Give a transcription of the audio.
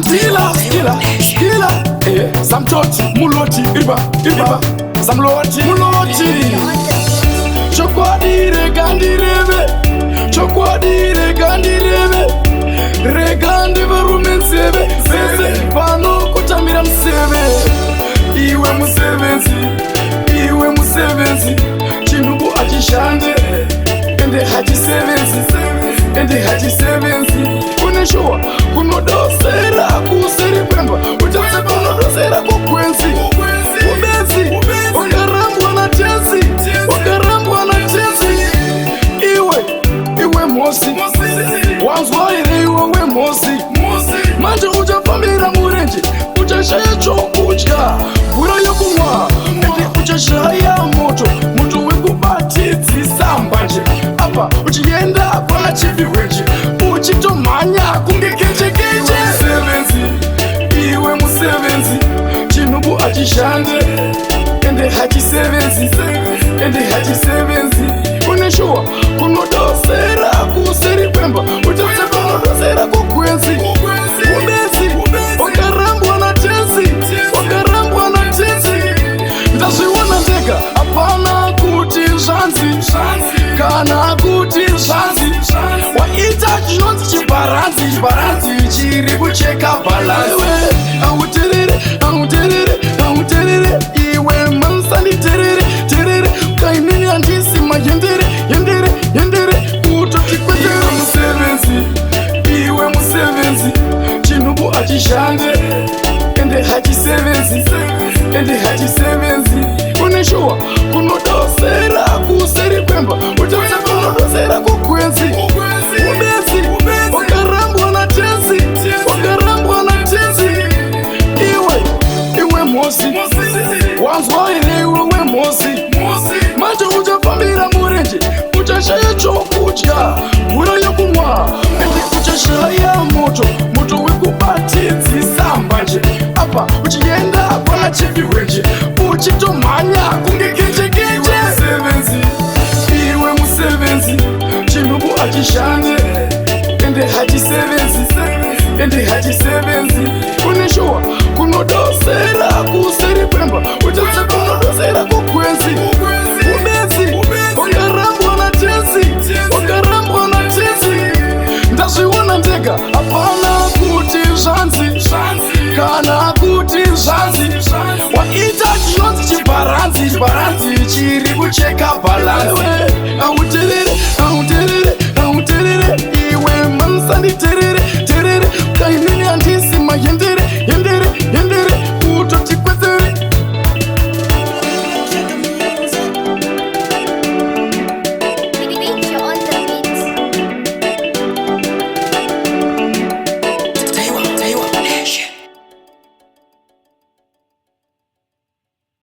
skila samtoti muloti iba samloti muloti chokwadire gandireve regandi varumenseve sese pano kutamira mseve iwe musevenzi chinubu achishande ende hachisevenzi uneshowa kunodosera kuseri kwemba uchasepa unodosera kukwenzi ubezi wakarambwa na tenzi iwe mosi wanzwa ire iwe mosi manje uchafambira murenje uchashaya chokudya mvura yokumwa ende uchashaya moto wekubatidzisa mbanje apa uchienda kwana chiviweche uchitomhanya kunge kechekeche iwe musevenzi chinubu achishande ende hachisevenzi uneshowa kunodosera kuseri kwemba uchasepa unodosera kukwenzi ubezi wakarambwa na tenzi ndazviona ndega hapana kuti zvanzi kana kuti zvanzi waita chinonzi chibaranzi chiri kucheka bhalansi auterere iwe mansanditerere kainini handisi mayendere kutotikwetere iwe musevenzi chinubu achishande ende hachisevenzi uneshowa kunodosera kuseri kwemba uchasepa unodosera kukwenzi ubezi wakarambwa na tenzi iwe mosi wanzwa ire iwe mosi manje uchafambira murenje uchashaya chokudya mvura yokumwa ende uchashaya moto wekubatidzisa mbanje apa uchienda kwana chiviweche uchitomhanya kunge kechekeche iwe musevenzi chinubu achishande ende hachisevenzi uneshowa kunodosera kuseri kwemba uchasepa unodosera kukwenzi ubezi wakarambwa na tenzi ndazviona ndega hapana kuti zvanzi kana kuti zvanzi waita chinonzi chibaranzi chiri kucheka bhalansi auterere